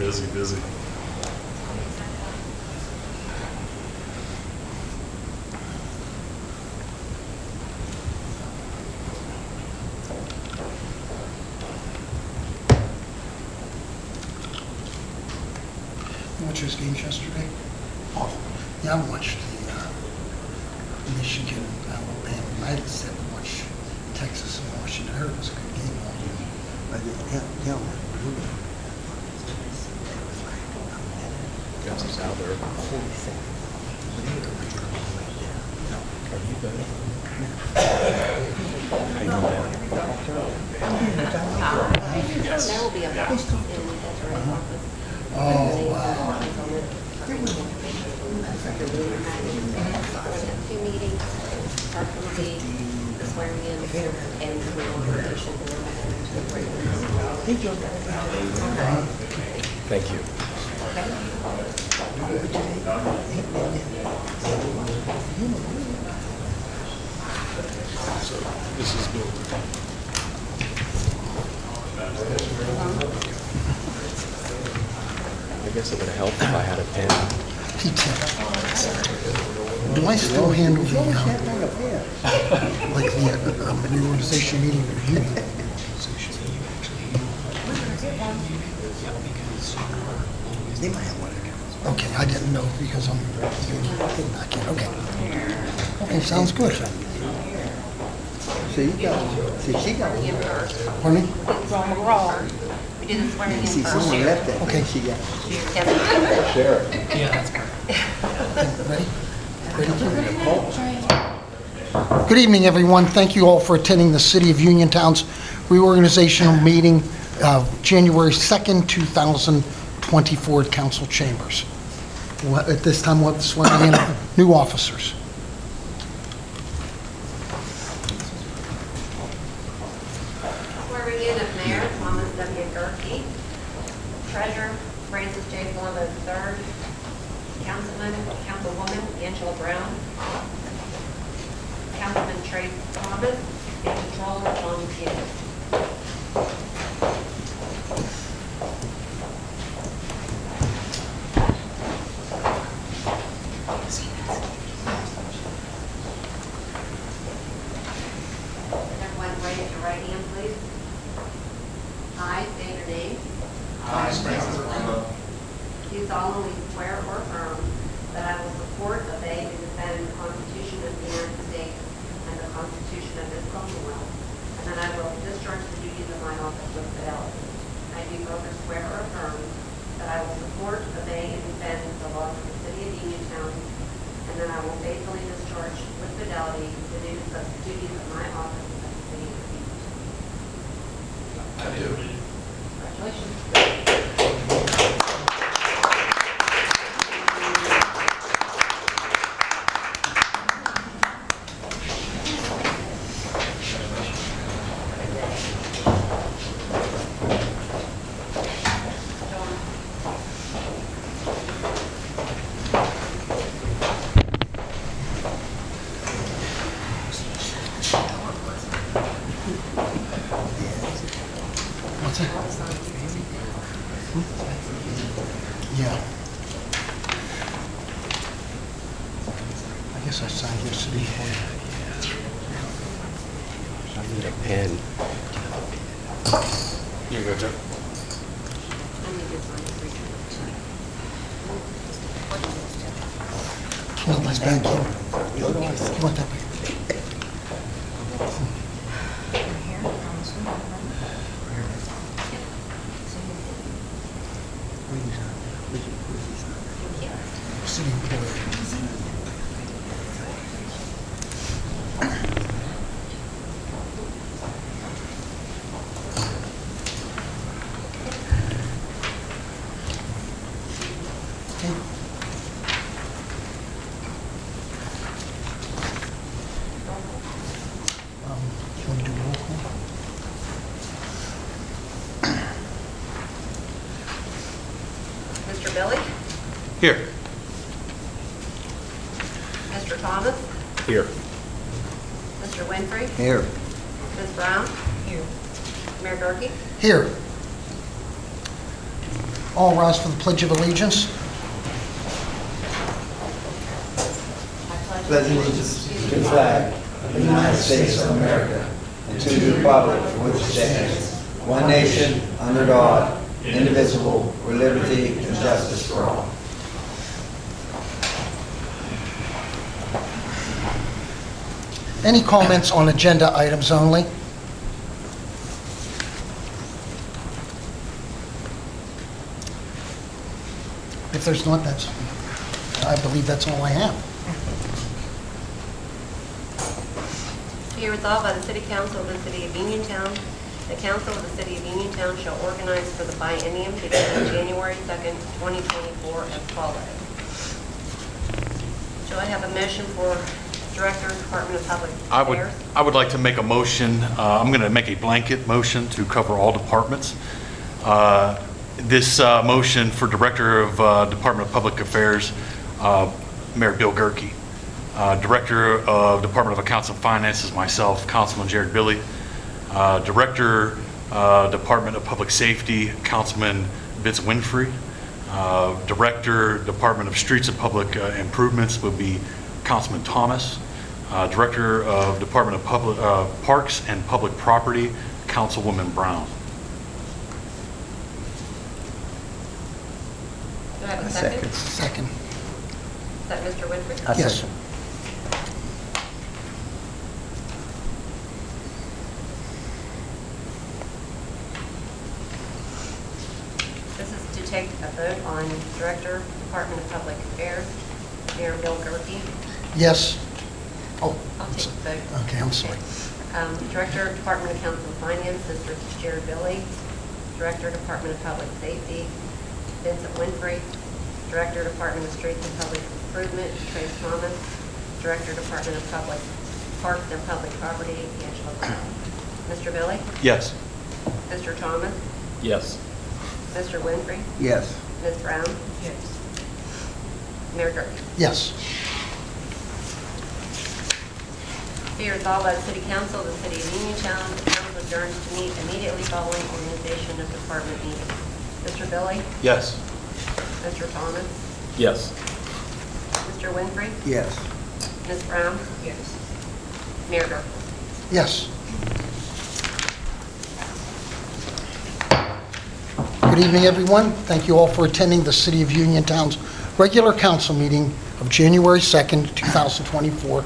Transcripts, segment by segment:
Busy, busy. You watched those games yesterday? Awful. Yeah, I watched the Michigan, Alabama. I said watch Texas and Washington. I heard it was a good game. Guess it's out there. Are you better? How you doing? Yes. There will be a box in the office. Oh, wow. Two meetings are going to be the swearing in and the reorganization. Thank you. So this is Bill. I guess it would have helped if I had a pen. Do I still handle the, like the reorganization meeting review? They might have one. Okay, I didn't know because I'm back in. Okay. Okay, sounds good. So you got, see, she got one. Pardon me? We did the swearing in See, first. someone left that. Okay. She got. Sure. Ready? Good evening, everyone. Thank you all for attending the City of Uniontown's reorganizational meeting of January 2nd, 2024 at Council Chambers. At this time, we'll have the swearing in of new officers. Swearing in of Mayor Thomas W. Gerke, Treasurer Francis J. Palumbo III, Councilwoman Angela Brown, Councilman Trey Thomas, and Controller John Hughes. Everyone raise your right hand, please. I state your name. I, Francis Palumbo, Do solemnly swear or affirm that I will support, obey, and defend the Constitution of the United States and the Constitution of this Commonwealth, and that I will discharge the duties of my office with fidelity. I do further swear or affirm that I will support, obey, and defend the laws of the City of Uniontown, and that I will faithfully discharge with fidelity the duties of my office as the City of Uniontown. I do. Congratulations. What's that? Yeah. I guess I signed yesterday for I need a pen. Here you go, Joe. you. Well, that's back here. You want that back? City employee. Okay. You want to do roll call? Mr. Billy? Here. Mr. Thomas? Here. Mr. Winfrey? Here. Ms. Brown? Here. Mayor Gurke? Here. All rise for the Pledge of Allegiance. Pledge allegiance to the flag of the United States of America and to the republic for which it stands, one nation, under God, indivisible, with liberty and justice for all. Any comments on agenda items only? If there's not, I believe that's all I have. Be it resolved by the City Council of the City of Uniontown, the Council of the City of Uniontown shall organize for the biennium beginning January 2nd, 2024 as follows. Shall I have a motion for Director, Department of Public Affairs? I would like to make a motion. I'm going to make a blanket motion to cover all departments. This motion for Director of Department of Public Affairs, Mayor Bill Gerke. Director of Department of Accounts and Finances, myself, Councilman Jared Billy. Director, Department of Public Safety, Councilman Vince Winfrey. Director, Department of Streets and Public Improvements would be Councilman Thomas. Director of Department of Public Parks and Public Property, Councilwoman Brown. Do I have a second? Second. Is that Mr. Winfrey? Yes. This is to take a vote on Director, Department of Public Affairs, Mayor Bill Gerke. Yes. Oh, I'll take the vote. okay, I'm sorry. Director, Department of Accounts and Finance, Mr. Jared Billy. Director, Department of Public Safety, Vincent Winfrey. Director, Department of Streets and Public Improvement, Trace Thomas. Director, Department of Public Parks and Public Property, Angela Brown. Mr. Billy? Yes. Mr. Thomas? Yes. Mr. Winfrey? Yes. Ms. Brown? Yes. Mayor Gerke? Yes. Be resolved by the City Council of the City of Uniontown, the council adjourns to meet immediately following organization of department meetings. Mr. Billy? Yes. Mr. Thomas? Yes. Mr. Winfrey? Yes. Ms. Brown? Yes. Mayor Gerke? Yes. Good evening, everyone. Thank you all for attending the City of Uniontown's regular council meeting of January 2nd, 2024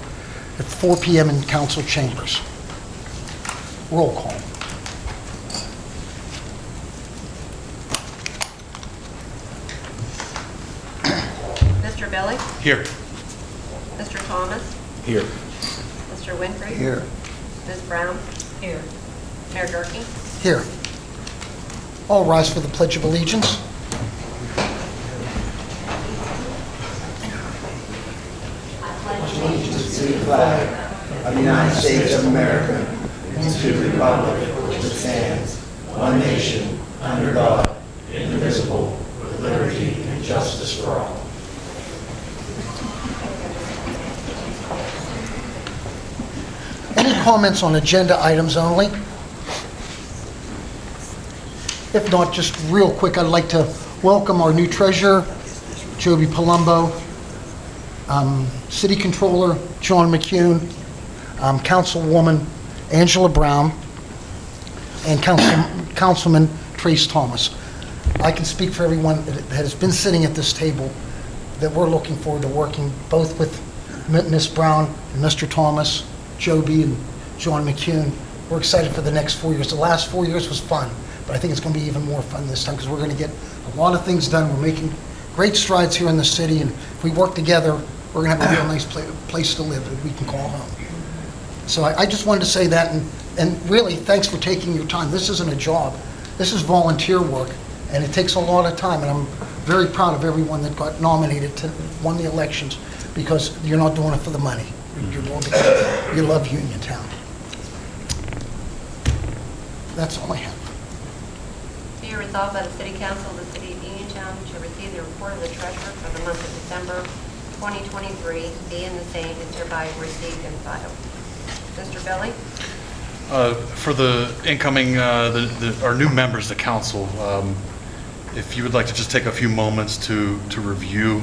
at 4 p.m. in council chambers. Roll call. Mr. Billy? Here. Mr. Thomas? Here. Mr. Winfrey? Here. Ms. Brown? Here. Mayor Gerke? Here. All rise for the Pledge of Allegiance. Allegiance to the flag of the United States of America and to the republic for which it stands, one nation, under God, indivisible, with liberty and justice for all. Any comments on agenda items only? If not, just real quick, I'd like to welcome our new treasurer, Joby Palumbo, City Controller, John McCune, Councilwoman Angela Brown, and Councilman Trace Thomas. I can speak for everyone that has been sitting at this table that we're looking forward to working both with Ms. Brown and Mr. Thomas, Joby and John McCune. We're excited for the next 4 years. The last 4 years was fun, but I think it's going to be even more fun this time because we're going to get a lot of things done. We're making great strides here in the city, and if we work together, we're going to have a real nice place to live that we can call home. So I just wanted to say that, and really, thanks for taking your time. This isn't a job. This is volunteer work, and it takes a lot of time, and I'm very proud of everyone that got nominated to won the elections because you're not doing it for the money. You're doing it because you love Uniontown. That's all I have. Be it resolved by the City Council of the City of Uniontown to receive the report of the treasurer for the month of December 2023, being the same is hereby received and filed. Mr. Billy? For the incoming, our new members of the council, If you would like to just take a few moments to review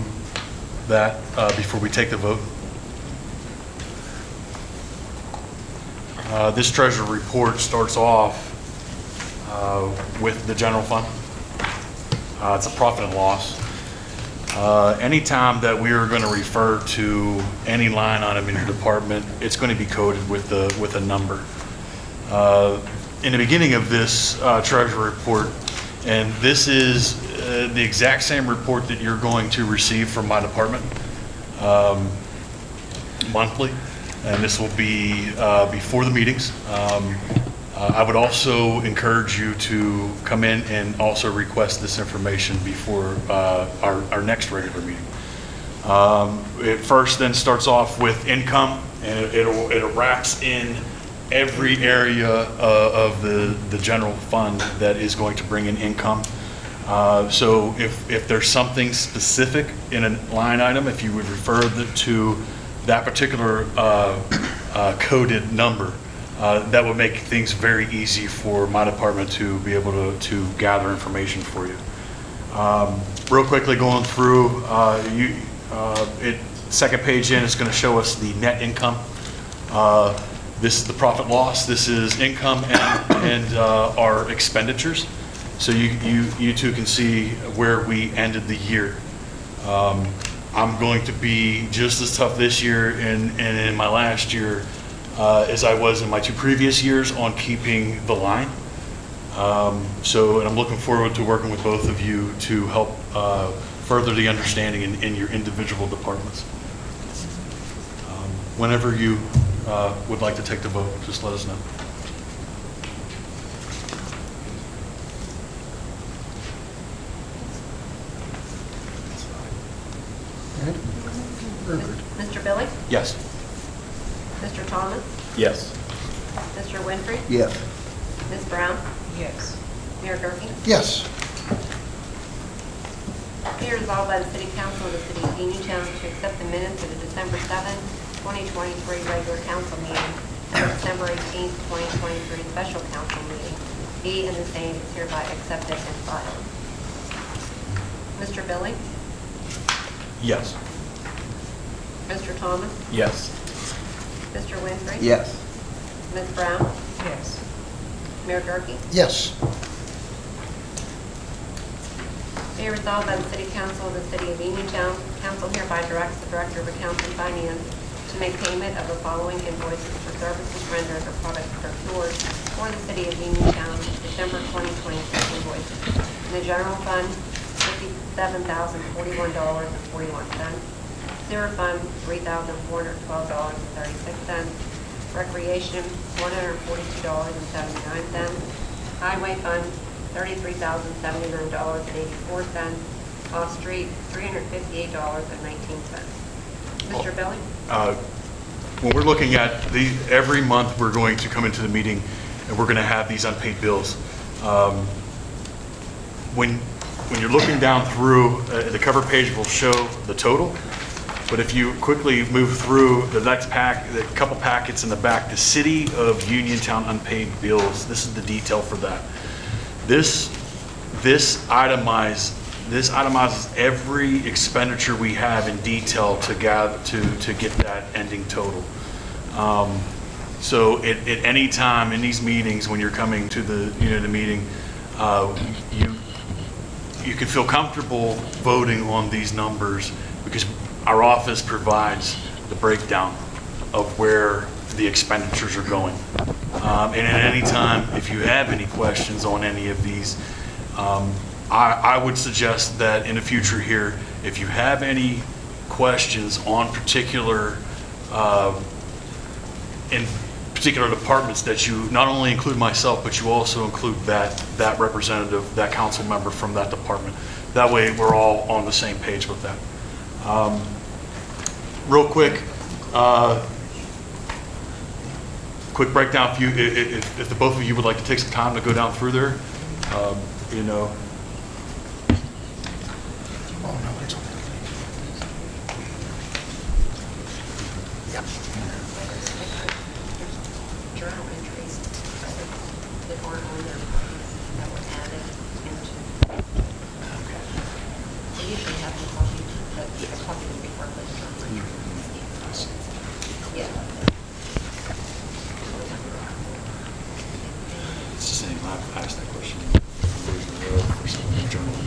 that before we take the vote. This treasurer report starts off with the general fund. It's a profit and loss. Anytime that we are going to refer to any line item in your department, it's going to be coded with a number. In the beginning of this treasurer report, and this is the exact same report that you're going to receive from my department monthly, and this will be before the meetings. I would also encourage you to come in and also request this information before our next regular meeting. It first then starts off with income, and it wraps in every area of the general fund that is going to bring in income. So if there's something specific in a line item, if you would refer to that particular coded number, that would make things very easy for my department to be able to gather information for you. Real quickly going through, second page in is going to show us the net income. This is the profit loss. This is income and our expenditures. So you two can see where we ended the year. I'm going to be just as tough this year and in my last year as I was in my 2 previous years on keeping the line. And I'm looking forward to working with both of you to help further the understanding in your individual departments. Whenever you would like to take the vote, just let us know. Mr. Billy? Yes. Mr. Thomas? Yes. Mr. Winfrey? Yes. Ms. Brown? Yes. Mayor Gurke? Yes. Be resolved by the City Council of the City of Uniontown to accept the minutes of the December 7, 2023 regular council meeting and December 18, 2023 special council meeting. Be and the same is hereby accepted and filed. Mr. Billy? Yes. Mr. Thomas? Yes. Mr. Winfrey? Yes. Ms. Brown? Yes. Mayor Gurke? Yes. Be resolved by the City Council of the City of Uniontown, council hereby directs the Director of Accounts and Finance to make payment of the following invoices for services rendered or products procured for the City of Uniontown, December 2023 invoices. In the General Fund, $57,041.41. Sewer Fund, $3,412.36. Recreation, $142.79. Highway Fund, $33,079.84. Off-street, $358.19. Mr. Billy? When we're looking at every month we're going to come into the meeting and we're going to have these unpaid bills. When you're looking down through, the cover page will show the total. But if you quickly move through the next the couple packets in the back, the City of Uniontown unpaid bills, this is the detail for that. This itemizes every expenditure we have in detail to get that ending total. So at any time in these meetings, when you're coming to the meeting, you can feel comfortable voting on these numbers because our office provides the breakdown of where the expenditures are going. And at any time, if you have any questions on any of these, I would suggest that in the future here, if you have any questions on particular departments, that you not only include myself, but you also include that representative, that council member from that department. That way, we're all on the same page with that. Real quick, quick breakdown. If the both of you would like to take some time to go down through there, Oh, no, it's okay. Yep. Journal entries that aren't on there that were added into. usually have them copy, but I copied them before I put the journal entry. Yeah. It's the same, I've asked that question years in a row for some of the journal entries.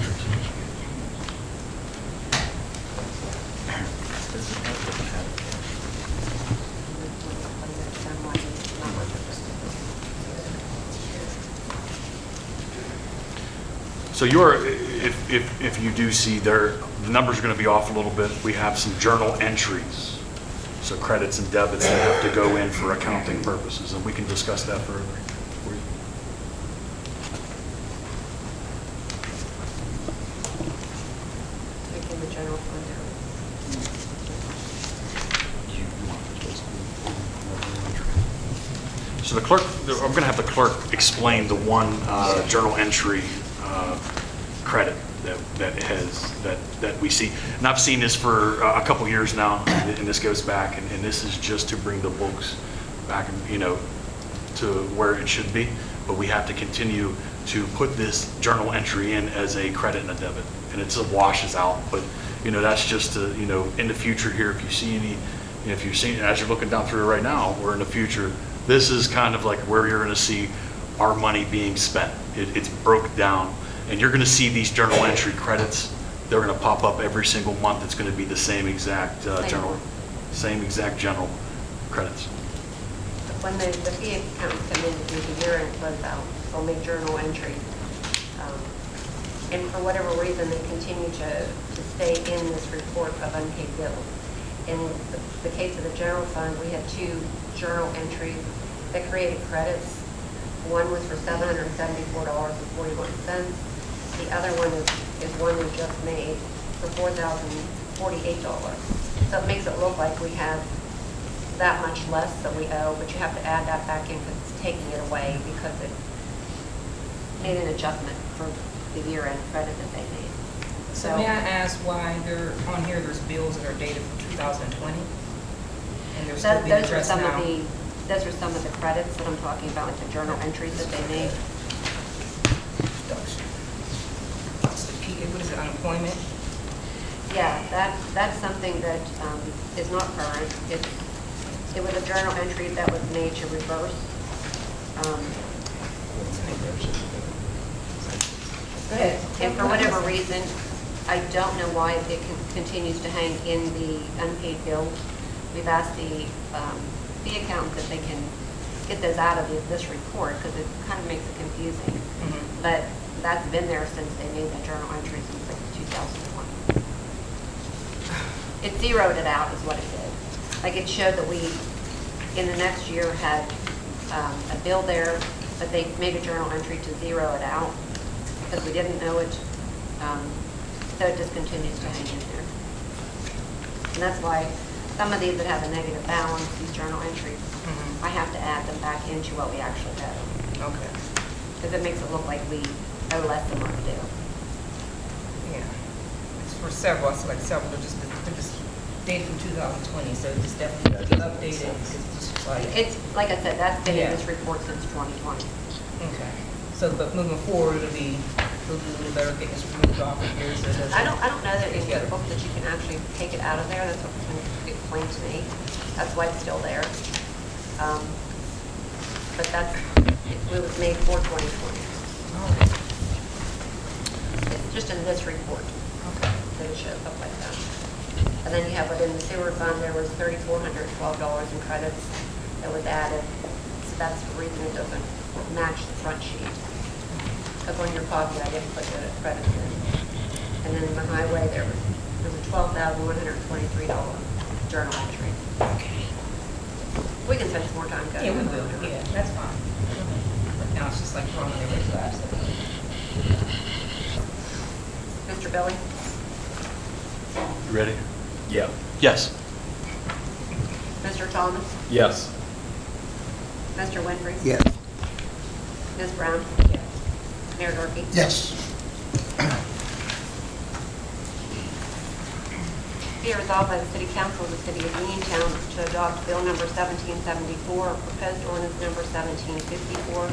So if you do see there, the numbers are going to be off a little bit. We have some journal entries, so credits and debits that have to go in for accounting purposes, and we can discuss that further. Taking the general fund out. So the clerk, I'm going to have the clerk explain the one journal entry credit that we see. And I've seen this for a couple years now, and this goes back, and this is just to bring the books back, to where it should be. But we have to continue to put this journal entry in as a credit and a debit, and it just washes out. But that's just to, in the future here, if you see any, if you're seeing, as you're looking down through it right now, or in the future, this is kind of like where you're going to see our money being spent. It's broke down. And you're going to see these journal entry credits. They're going to pop up every single month. It's going to be the same exact general credits. When the fee accounts come in to do the year-end closeout, they'll make journal entries. And for whatever reason, they continue to stay in this report of unpaid bills. In the case of the general fund, we had 2 journal entries that created credits. One was for $774.41. The other one is one we just made for $4,048. So it makes it look like we have that much less that we owe, but you have to add that back in because it's taking it away because it made an adjustment for the year-end credit that they made. So may I ask why on here there's bills that are dated from 2020? And they're still being addressed now? Those are some of the credits that I'm talking about, like the journal entries that they made. What is it, unemployment? Yeah, that's something that is not current. It was a journal entry that was made to reverse. And for whatever reason, I don't know why it continues to hang in the unpaid bills. We've asked the fee accountant that they can get those out of this report because it kind of makes it confusing. Mm-hmm. But that's been there since they made the journal entry since like 2020. It zeroed it out is what it did. Like it showed that we, in the next year, had a bill there, but they made a journal entry to zero it out because we didn't know it. So it just continues to hang in there. And that's why some of these that have a negative balance, these journal entries, I have to add them back into what we actually owe. Okay. Because it makes it look like we owe less than what we do. Yeah. It's for several, I select several, they're just dated from 2020, so it's definitely updated. It's, like I said, that's been in Yeah. this report since 2020. Okay. So, but moving forward, it'll be a little better getting this removed off of here. So it doesn't- I don't know that in your Yeah. book that you can actually take it out of there. That's what was explained to me. That's why it's still there. But it was made for 2020. Oh, It's just in this report okay. that it shows up like that. And then you have within the sewer fund, there was $3,412 in credits that was added. So that's the reason it doesn't match the front sheet. Because on your copy, I didn't put the credits in. And then in the highway, there was a $12,123 journal entry. Okay. We can spend some more time going. Yeah, we over will. it. Yeah, that's fine. But now it's just like throwing it away, so I said. Mr. Billy? You ready? Yeah. Yes. Mr. Thomas? Yes. Mr. Winfrey? Yes. Ms. Brown? Yes. Mayor Gurke? Yes. Be it resolved by the City Council of the City of Uniontown to adopt Bill Number 1774, proposed ordinance Number 1754,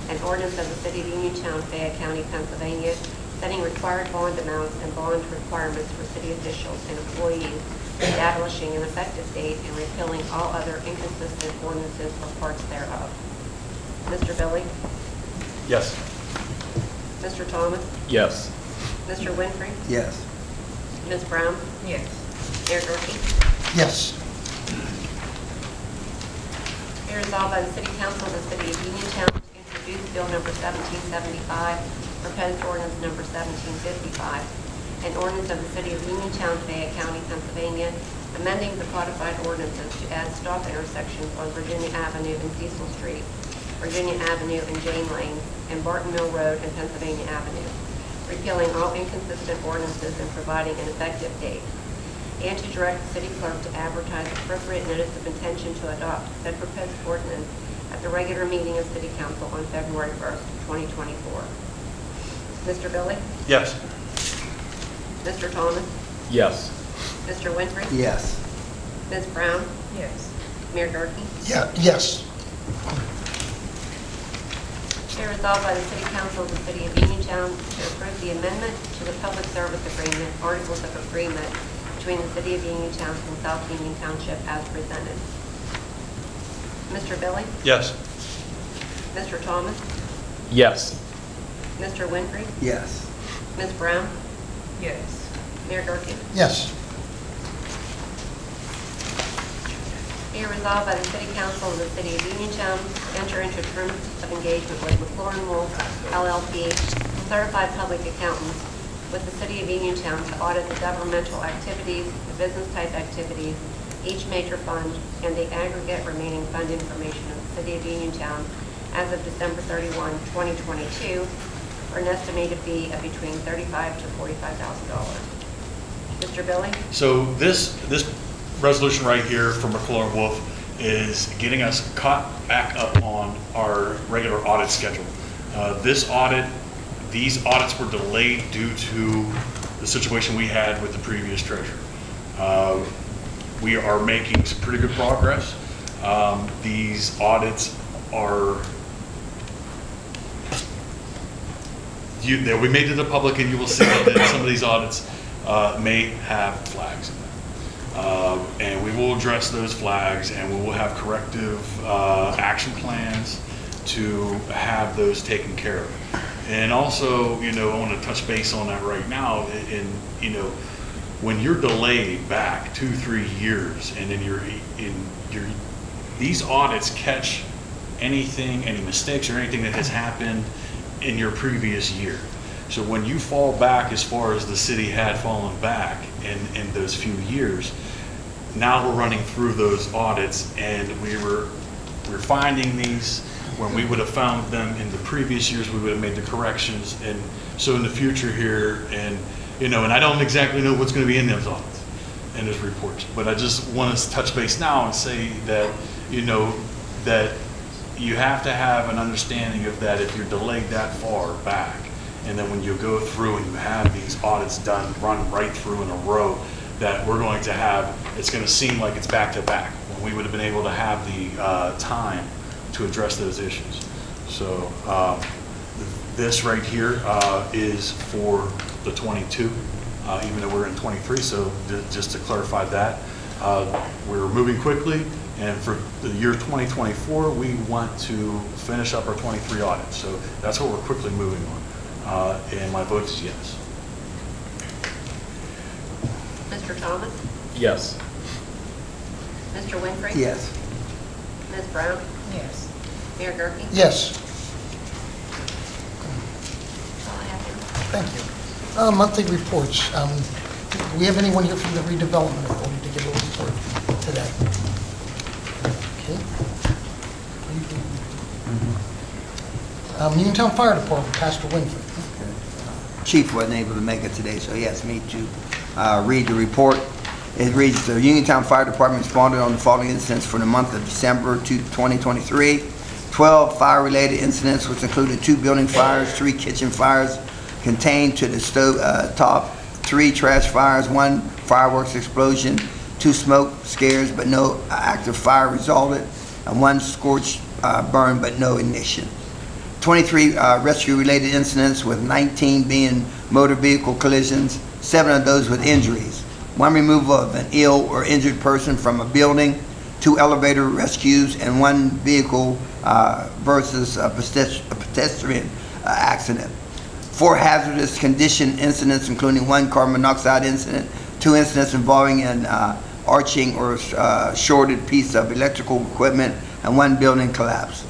an ordinance of the City of Uniontown, Fayette County, Pennsylvania, setting required bond amounts and bond requirements for city officials and employees, establishing an effective date, and repealing all other inconsistent ordinances or parts thereof. Mr. Billy? Yes. Mr. Thomas? Yes. Mr. Winfrey? Yes. Ms. Brown? Yes. Mayor Gurke? Yes. Be resolved by the City Council of the City of Uniontown to introduce Bill Number 1775, proposed ordinance Number 1755, an ordinance of the City of Uniontown, Fayette County, Pennsylvania, amending the codified ordinances to add stop intersections on Virginia Avenue and Cecil Street, Virginia Avenue and Jane Lane, and Barton Mill Road and Pennsylvania Avenue, repealing all inconsistent ordinances and providing an effective date, and to direct the city clerk to advertise appropriate notice of intention to adopt said proposed ordinance at the regular meeting of City Council on February 1st, 2024. Mr. Billy? Yes. Mr. Thomas? Yes. Mr. Winfrey? Yes. Ms. Brown? Yes. Mayor Gurke? Yeah, yes. Be resolved by the City Council of the City of Uniontown to approve the amendment to the Public Service Agreement, Articles of Agreement between the City of Uniontown and South Union Township as presented. Mr. Billy? Yes. Mr. Thomas? Yes. Mr. Winfrey? Yes. Ms. Brown? Yes. Mayor Gurke? Yes. Be resolved by the City Council of the City of Uniontown to enter into terms of engagement with McLaurin Wolf LLP, certified public accountants, with the City of Uniontown to audit the governmental activities, the business type activities, each major fund, and the aggregate remaining fund information of the City of Uniontown as of December 31, 2022, for an estimated fee of between $35,000 to $45,000. Mr. Billy? So this resolution right here from McClure Wolf is getting us caught back up on our regular audit schedule. These audits were delayed due to the situation we had with the previous treasurer. We are making some pretty good progress. These audits are, we made to the public, and you will see that some of these audits may have flags in them. And we will address those flags, and we will have corrective action plans to have those taken care of. And also, I want to touch base on that right now. When you're delayed back 2-3 years, and then these audits catch any mistakes or anything that has happened in your previous year. So when you fall back as far as the city had fallen back in those few years, now we're running through those audits, and we're finding these when we would have found them in the previous years. We would have made the corrections, and so in the future here, and and I don't exactly know what's going to be in those audits and those reports, but I just want to touch base now and say that that you have to have an understanding of that if you're delayed that far back. And then when you go through and you have these audits done, run right through in a row, that we're going to have, it's going to seem like it's back to back, when we would have been able to have the time to address those issues. So this right here is for the 22, even though we're in 23. So just to clarify that, we're moving quickly. And for the year 2024, we want to finish up our 23 audits. So that's what we're quickly moving on. And my vote is yes. Mr. Thomas? Yes. Mr. Winfrey? Yes. Ms. Brown? Yes. Mayor Gurke? Yes. That's all I have here. Thank you. Monthly reports. Do we have anyone here from the redevelopment authority to give a report today? Okay. Uniontown Fire Department, Pastor Winfrey. Chief wasn't able to make it today, so he asked me to read the report. It reads, the Uniontown Fire Department responded on the following incidents for the month of December 2023. 12 fire-related incidents, which included 2 building fires, 3 kitchen fires contained to the stove top, 3 trash fires, 1 fireworks explosion, 2 smoke scares, but no active fire resulted, and 1 scorched burn, but no ignition. 23 rescue-related incidents, with 19 being motor vehicle collisions, 7 of those with injuries. 1 removal of an ill or injured person from a building, 2 elevator rescues, and 1 vehicle versus a pedestrian accident. 4 hazardous condition incidents, including 1 carbon monoxide incident, 2 incidents involving an arching or shorted piece of electrical equipment, and 1 building collapse.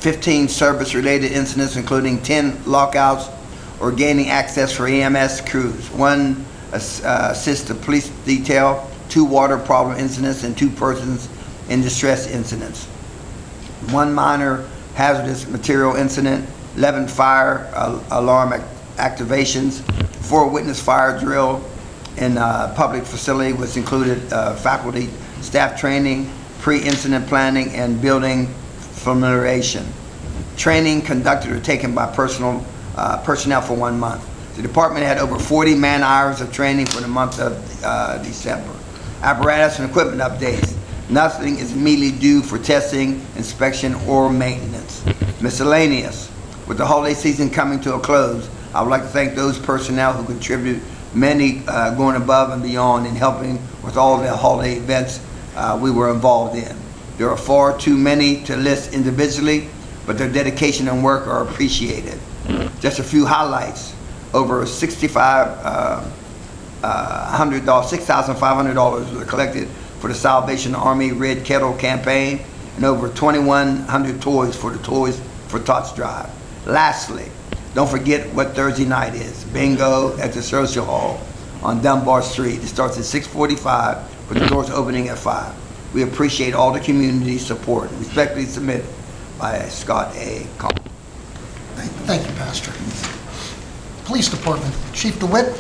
15 service-related incidents, including 10 lockouts or gaining access for EMS crews, 1 assist the police detail, 2 water problem incidents, and 2 persons in distress incidents. 1 minor hazardous material incident, 11 fire alarm activations, 4 witness fire drill in a public facility, which included faculty staff training, pre-incident planning, and building familiarization. Training conducted or taken by personnel for 1 month. The department had over 40 man-hours of training for the month of December. Apparatus and equipment updates. Nothing is immediately due for testing, inspection, or maintenance. Miscellaneous. With the holiday season coming to a close, I would like to thank those personnel who contribute, many going above and beyond in helping with all the holiday events we were involved in. There are far too many to list individually, but their dedication and work are appreciated. Just a few highlights. Over $6,500 were collected for the Salvation Army Red Kettle campaign, and over 2,100 toys for the Toys for Tots drive. Lastly, don't forget what Thursday night is. Bingo at the Social Hall on Dunbar Street. It starts at 6:45 with the doors opening at 5. We appreciate all the community support. Respectfully submitted by Scott A. Collins. Thank you, Pastor. Police Department, Chief DeWitt.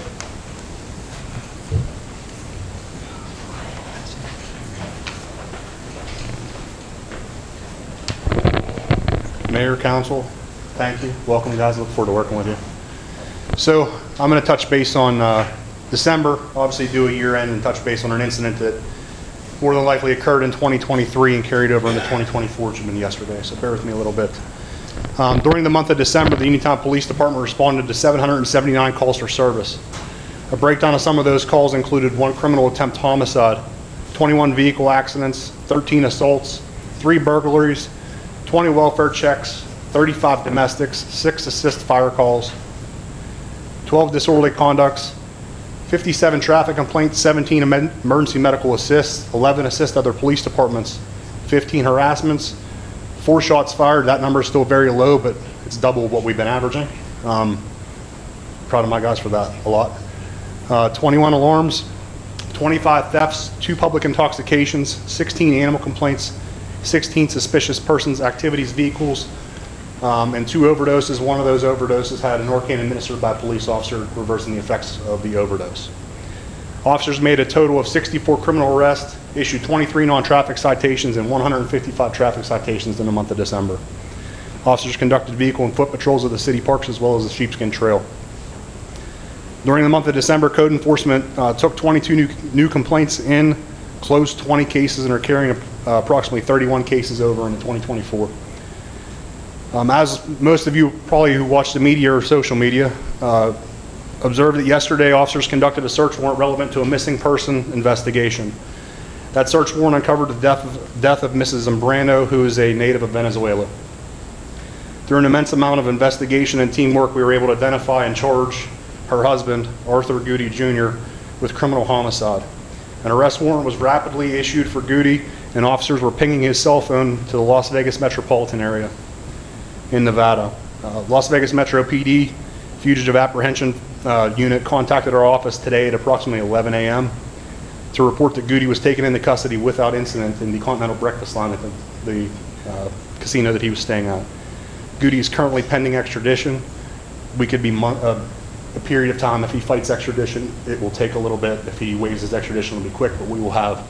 Mayor, Council, thank you. Welcome, guys. Look forward to working with you. So I'm going to touch base on December, obviously do a year-end and touch base on an incident that more than likely occurred in 2023 and carried over into 2024, which has been yesterday. So bear with me a little bit. During the month of December, the Uniontown Police Department responded to 779 calls for service. A breakdown of some of those calls included 1 criminal attempt homicide, 21 vehicle accidents, 13 assaults, 3 burglaries, 20 welfare checks, 35 domestics, 6 assist fire calls, 12 disorderly conducts, 57 traffic complaints, 17 emergency medical assists, 11 assist other police departments, 15 harassments, 4 shots fired. That number is still very low, but it's double what we've been averaging. Proud of my guys for that, a lot. 21 alarms, 25 thefts, 2 public intoxications, 16 animal complaints, 16 suspicious persons, activities, vehicles, and 2 overdoses. One of those overdoses had a Narcan administered by a police officer, reversing the effects of the overdose. Officers made a total of 64 criminal arrests, issued 23 non-traffic citations, and 155 traffic citations in the month of December. Officers conducted vehicle and foot patrols of the city parks as well as the Sheepskin Trail. During the month of December, code enforcement took 22 new complaints in, closed 20 cases, and are carrying approximately 31 cases over into 2024. As most of you probably who watch the media or social media observed that yesterday officers conducted a search warrant relevant to a missing person investigation. That search warrant uncovered the death of Mrs. Zambrano, who is a native of Venezuela. Through an immense amount of investigation and teamwork, we were able to identify and charge her husband, Arthur Goody Jr., with criminal homicide. An arrest warrant was rapidly issued for Goody, and officers were pinging his cell phone to the Las Vegas metropolitan area in Nevada. Las Vegas Metro PD Fugitive Apprehension Unit contacted our office today at approximately 11 a.m. to report that Goody was taken into custody without incident in the Continental Breakfast Line at the casino that he was staying at. Goody is currently pending extradition. We could be a period of time. If he fights extradition, it will take a little bit. If he waives his extradition, it'll be quick, but we will have,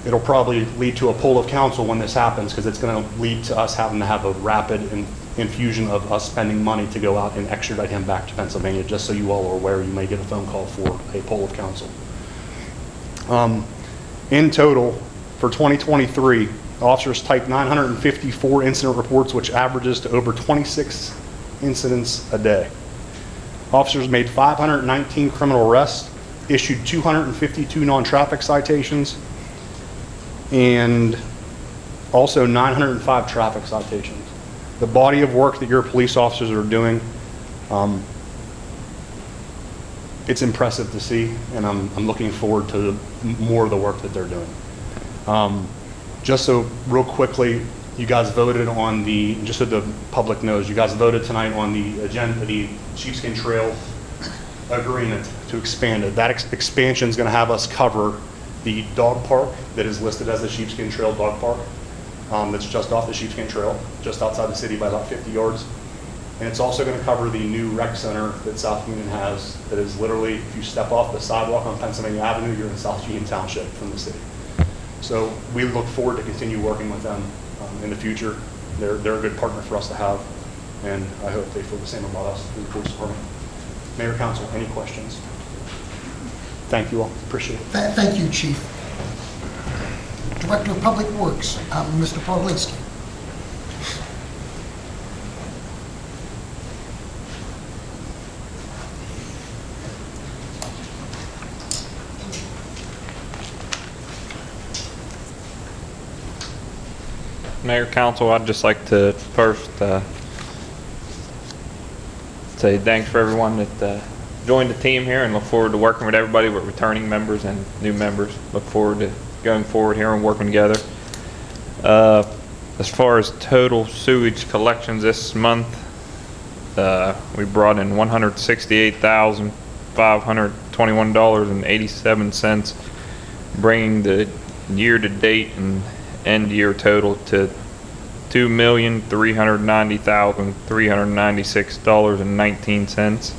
it'll probably lead to a poll of counsel when this happens, because it's going to lead to us having to have a rapid infusion of us spending money to go out and extradite him back to Pennsylvania. Just so you all are aware, you may get a phone call for a poll of counsel. In total, for 2023, Officers typed 954 incident reports, which averages to over 26 incidents a day. Officers made 519 criminal arrests, issued 252 non-traffic citations, and also 905 traffic citations. The body of work that your police officers are doing, it's impressive to see, and I'm looking forward to more of the work that they're doing. Just so real quickly, you guys voted on just so the public knows, you guys voted tonight on the agenda, the Sheepskin Trail agreement to expand it. That expansion is going to have us cover the dog park that is listed as the Sheepskin Trail Dog Park. That's just off the Sheepskin Trail, just outside the city by about 50 yards. And it's also going to cover the new rec center that South Union has that is literally, if you step off the sidewalk on Pennsylvania Avenue, you're in South Union Township from the city. So we look forward to continue working with them in the future. They're a good partner for us to have, and I hope they feel the same about us in the police department. Mayor, Council, any questions? Thank you all. Appreciate it. Thank you, Chief. Director of Public Works, Mr. Pawlitzki. Mayor, Council, I'd just like to first say thanks for everyone that joined the team here, and look forward to working with everybody, with returning members and new members. Look forward to going forward here and working together. As far as total sewage collections this month, we brought in $168,521.87, bringing the year-to-date and end-year total to $2,390,396.19.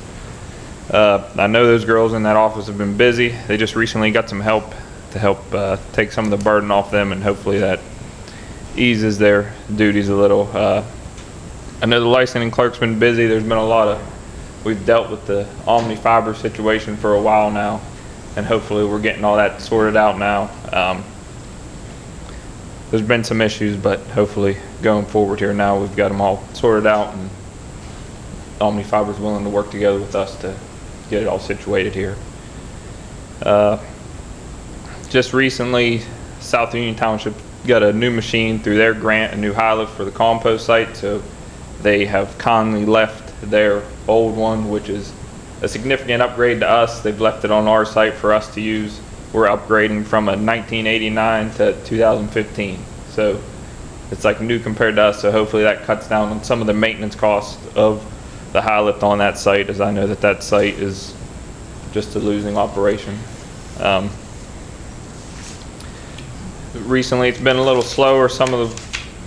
I know those girls in that office have been busy. They just recently got some help to help take some of the burden off them, and hopefully that eases their duties a little. I know the licensing clerk's been busy. There's been we've dealt with the Omni Fiber situation for a while now, and hopefully we're getting all that sorted out now. There's been some issues, but hopefully going forward here now we've got them all sorted out, and Omni Fiber's willing to work together with us to get it all situated here. Just recently, South Union Township got a new machine through their grant, a new high lift for the compost site, so they have kindly left their old one, which is a significant upgrade to us. They've left it on our site for us to use. We're upgrading from a 1989 to 2015, so it's like new compared to us, so hopefully that cuts down on some of the maintenance costs of the high lift on that site, as I know that site is just a losing operation. Recently it's been a little slower. Some of the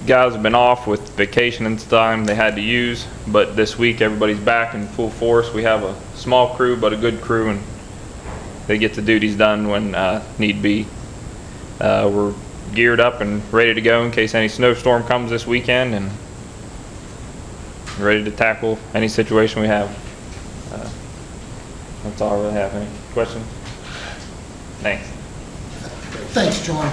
guys have been off with vacation and time they had to use, but this week everybody's back in full force. We have a small crew but a good crew, and they get the duties done when need be. We're geared up and ready to go in case any snowstorm comes this weekend, and ready to tackle any situation we have. That's all I really have. Any questions? Thanks. Thanks, John.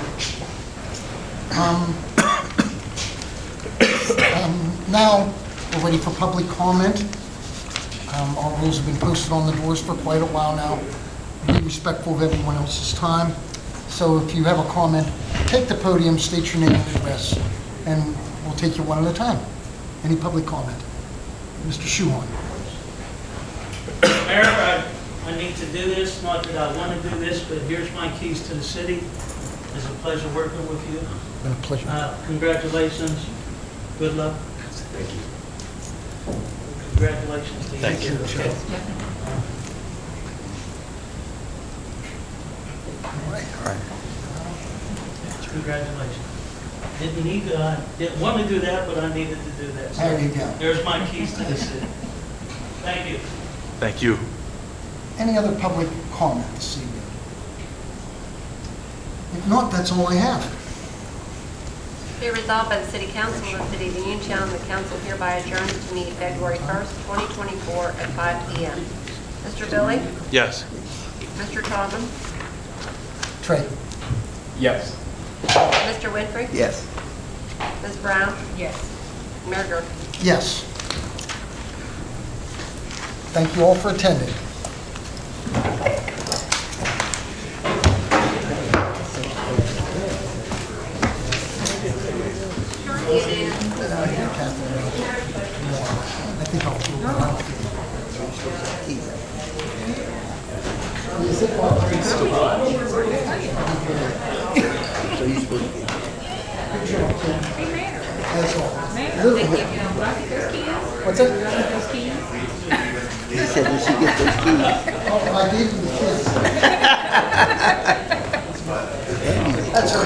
Now we're ready for public comment. Our rules have been posted on the doors for quite a while now. Be respectful of everyone else's time. So if you have a comment, take the podium, state your name and address, and we'll take you one at a time. Any public comment? Mr. Shuhon. Mayor, I need to do this, not that I want to do this, but here's my keys to the city. It's a pleasure working with you. It's been a pleasure. Congratulations. Good luck. Thank you. Congratulations to you. Thank you. Congratulations. Didn't want to do that, but I needed to do that. So There you go. There's my keys to the city. Thank you. Thank you. Any other public comment this evening? If not, that's all I have. Be resolved by the City Council of the City of Uniontown, the council hereby adjourns to meet February 1st, 2024 at 5 p.m. Mr. Billy? Yes. Mr. Todman? Trey? Yes. Mr. Winfrey? Yes. Ms. Brown? Yes. Mayor Gurke? Yes. Thank you all for attending. I think I'll That's all. What's that? He said when she gets those keys. Oh, I gave him the kids. That's her.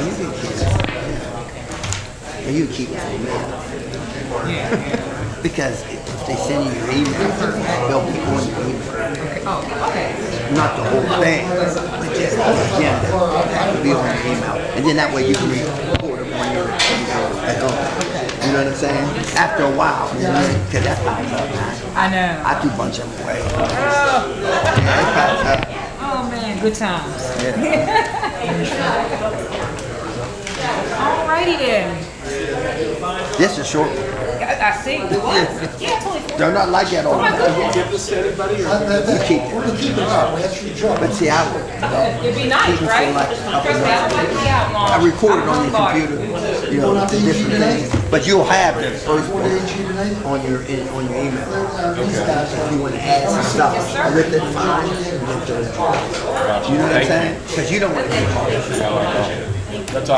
You get keys. And you keep it for me. Because if they send you your email, they'll be on your email. Oh, okay. Not the whole thing, but just the agenda. That will be on your email. And then that way you can report them on your at home. You know what I'm saying? After a while, because that's piles up, man. I know. I threw a bunch of them away. Oh, Yeah, it piles up. oh man, good times. Alrighty then. This is a short one. I see. Yeah, 24. They're not like that all the time. Give this to anybody or? You keep We're it. gonna keep it up. That's your job. But see, It'd be nice, right? Trust me, I don't like to be out long. I record it I'm on your homebody. computer, you know, Going out to EG different today? things. But you'll have the first What one did you tonight? on your email. These guys If you want to add some stuff, with it, fine. You know what I'm saying? Because you don't want to be a part of it. That's